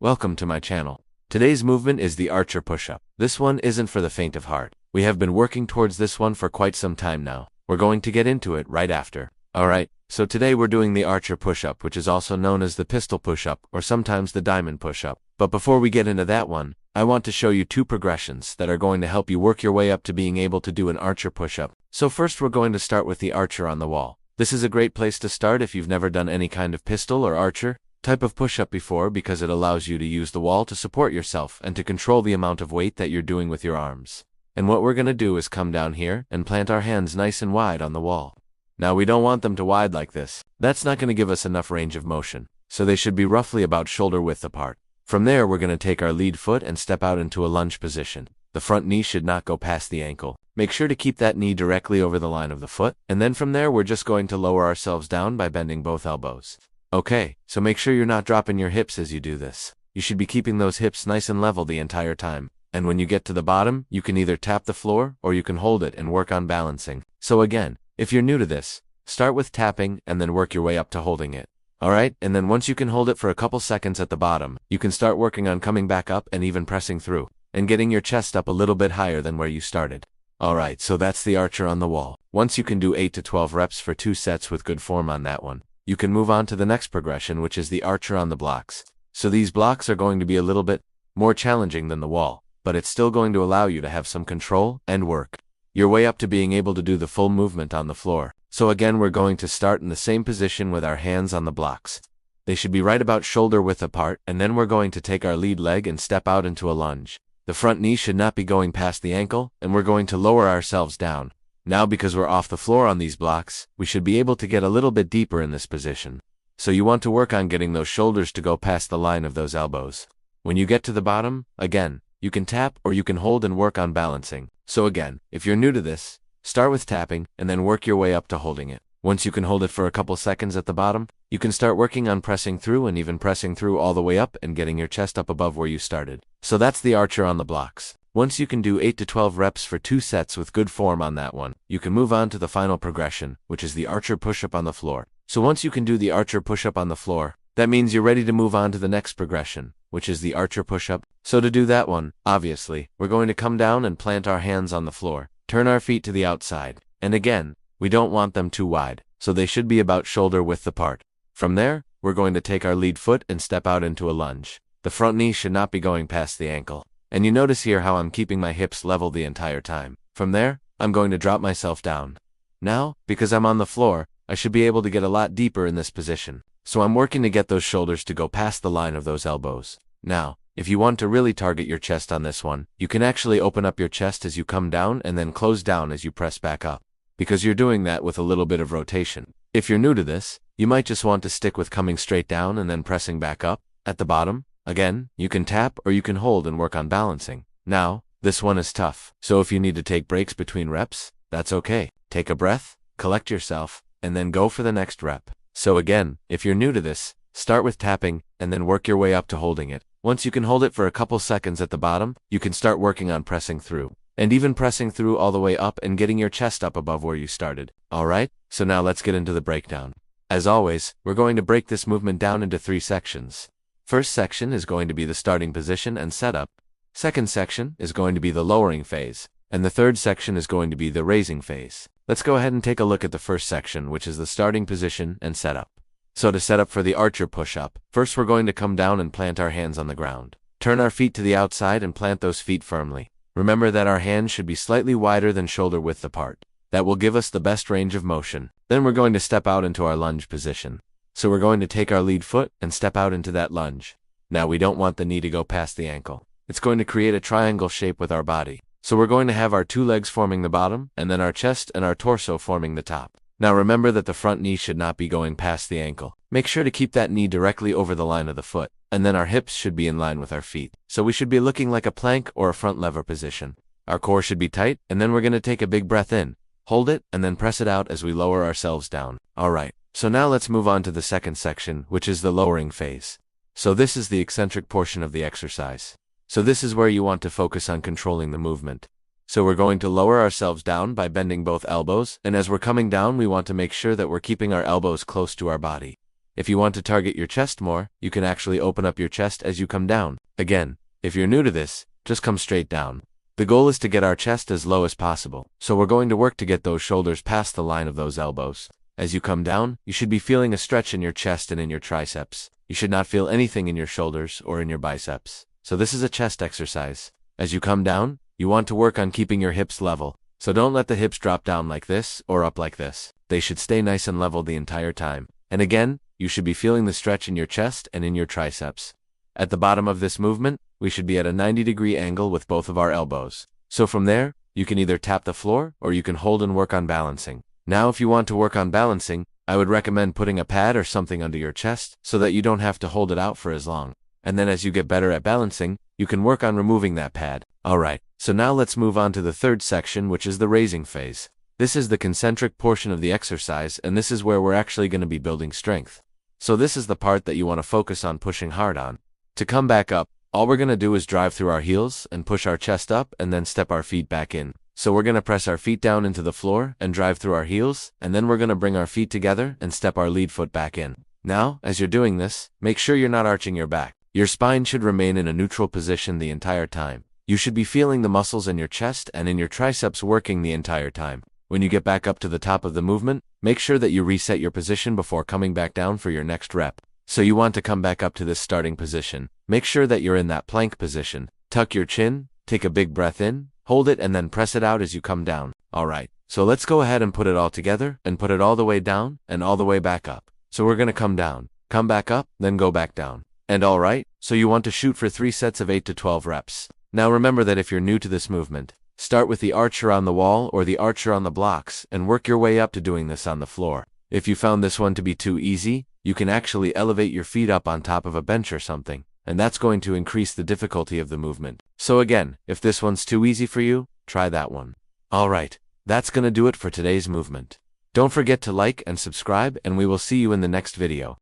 Welcome to my channel. Today's movement is the archer push-up. This one isn't for the faint of heart. We have been working towards this one for quite some time now. We're going to get into it right after. Alright, so today we're doing the archer push-up, which is also known as the pistol push-up or sometimes the diamond push-up. But before we get into that one, I want to show you two progressions that are going to help you work your way up to being able to do an archer push-up. So first we're going to start with the archer on the wall. This is a great place to start if you've never done any kind of pistol or archer type of push-up before, because it allows you to use the wall to support yourself and to control the amount of weight that you're doing with your arms. And what we're going to do is come down here and plant our hands nice and wide on the wall. Now we don't want them to wide like this. That's not going to give us enough range of motion. So they should be roughly about shoulder width apart. From there we're going to take our lead foot and step out into a lunge position. The front knee should not go past the ankle. Make sure to keep that knee directly over the line of the foot, and then from there we're just going to lower ourselves down by bending both elbows. Okay, so make sure you're not dropping your hips as you do this. You should be keeping those hips nice and level the entire time. And when you get to the bottom, you can either tap the floor or you can hold it and work on balancing. So again, if you're new to this, start with tapping and then work your way up to holding it. Alright, and then once you can hold it for a couple seconds at the bottom, you can start working on coming back up and even pressing through, and getting your chest up a little bit higher than where you started. Alright, so that's the archer on the wall. Once you can do 8 to 12 reps for 2 sets with good form on that one, you can move on to the next progression, which is the archer on the blocks. So these blocks are going to be a little bit more challenging than the wall, but it's still going to allow you to have some control and work your way up to being able to do the full movement on the floor. So again, we're going to start in the same position with our hands on the blocks. They should be right about shoulder width apart, and then we're going to take our lead leg and step out into a lunge. The front knee should not be going past the ankle, and we're going to lower ourselves down. Now because we're off the floor on these blocks, we should be able to get a little bit deeper in this position. So you want to work on getting those shoulders to go past the line of those elbows. When you get to the bottom, again, you can tap or you can hold and work on balancing. So again, if you're new to this, start with tapping and then work your way up to holding it. Once you can hold it for a couple seconds at the bottom, you can start working on pressing through and even pressing through all the way up and getting your chest up above where you started. So that's the archer on the blocks. Once you can do 8 to 12 reps for 2 sets with good form on that one, you can move on to the final progression, which is the archer push-up on the floor. So once you can do the archer push-up on the floor, that means you're ready to move on to the next progression, which is the archer push-up. So to do that one, obviously, we're going to come down and plant our hands on the floor, turn our feet to the outside, and again, we don't want them too wide, so they should be about shoulder width apart. From there, we're going to take our lead foot and step out into a lunge. The front knee should not be going past the ankle. And you notice here how I'm keeping my hips level the entire time. From there, I'm going to drop myself down. Now, because I'm on the floor, I should be able to get a lot deeper in this position. So I'm working to get those shoulders to go past the line of those elbows. Now, if you want to really target your chest on this one, you can actually open up your chest as you come down and then close down as you press back up, because you're doing that with a little bit of rotation. If you're new to this, you might just want to stick with coming straight down and then pressing back up at the bottom. Again, you can tap or you can hold and work on balancing. Now, this one is tough, so if you need to take breaks between reps, that's okay. Take a breath, collect yourself, and then go for the next rep. So again, if you're new to this, start with tapping and then work your way up to holding it. Once you can hold it for a couple seconds at the bottom, you can start working on pressing through, and even pressing through all the way up and getting your chest up above where you started. Alright, so now let's get into the breakdown. As always, we're going to break this movement down into 3 sections. First section is going to be the starting position and setup. Second section is going to be the lowering phase. And the third section is going to be the raising phase. Let's go ahead and take a look at the first section, which is the starting position and setup. So to set up for the archer push-up, first we're going to come down and plant our hands on the ground. Turn our feet to the outside and plant those feet firmly. Remember that our hands should be slightly wider than shoulder width apart. That will give us the best range of motion. Then we're going to step out into our lunge position. So we're going to take our lead foot and step out into that lunge. Now we don't want the knee to go past the ankle. It's going to create a triangle shape with our body. So we're going to have our 2 legs forming the bottom, and then our chest and our torso forming the top. Now remember that the front knee should not be going past the ankle. Make sure to keep that knee directly over the line of the foot, and then our hips should be in line with our feet. So we should be looking like a plank or a front lever position. Our core should be tight, and then we're going to take a big breath in, hold it, and then press it out as we lower ourselves down. Alright. So now let's move on to the second section, which is the lowering phase. So this is the eccentric portion of the exercise. So this is where you want to focus on controlling the movement. So we're going to lower ourselves down by bending both elbows, and as we're coming down we want to make sure that we're keeping our elbows close to our body. If you want to target your chest more, you can actually open up your chest as you come down. Again, if you're new to this, just come straight down. The goal is to get our chest as low as possible, so we're going to work to get those shoulders past the line of those elbows. As you come down, you should be feeling a stretch in your chest and in your triceps. You should not feel anything in your shoulders or in your biceps. So this is a chest exercise. As you come down, you want to work on keeping your hips level. So don't let the hips drop down like this or up like this. They should stay nice and level the entire time. And again, you should be feeling the stretch in your chest and in your triceps. At the bottom of this movement, we should be at a 90-degree angle with both of our elbows. So from there, you can either tap the floor or you can hold and work on balancing. Now if you want to work on balancing, I would recommend putting a pad or something under your chest so that you don't have to hold it out for as long. And then as you get better at balancing, you can work on removing that pad. Alright, so now let's move on to the third section, which is the raising phase. This is the concentric portion of the exercise, and this is where we're actually going to be building strength. So this is the part that you want to focus on pushing hard on. To come back up, all we're going to do is drive through our heels and push our chest up and then step our feet back in. So we're going to press our feet down into the floor and drive through our heels, and then we're going to bring our feet together and step our lead foot back in. Now, as you're doing this, make sure you're not arching your back. Your spine should remain in a neutral position the entire time. You should be feeling the muscles in your chest and in your triceps working the entire time. When you get back up to the top of the movement, make sure that you reset your position before coming back down for your next rep. So you want to come back up to this starting position. Make sure that you're in that plank position. Tuck your chin, take a big breath in, hold it, and then press it out as you come down. Alright, so let's go ahead and put it all together and put it all the way down and all the way back up. So we're going to come down, come back up, then go back down. And alright, so you want to shoot for 3 sets of 8 to 12 reps. Now remember that if you're new to this movement, start with the archer on the wall or the archer on the blocks and work your way up to doing this on the floor. If you found this one to be too easy, you can actually elevate your feet up on top of a bench or something, and that's going to increase the difficulty of the movement. So again, if this one's too easy for you, try that one. Alright, that's gonna do it for today's movement. Don't forget to like and subscribe, and we will see you in the next video.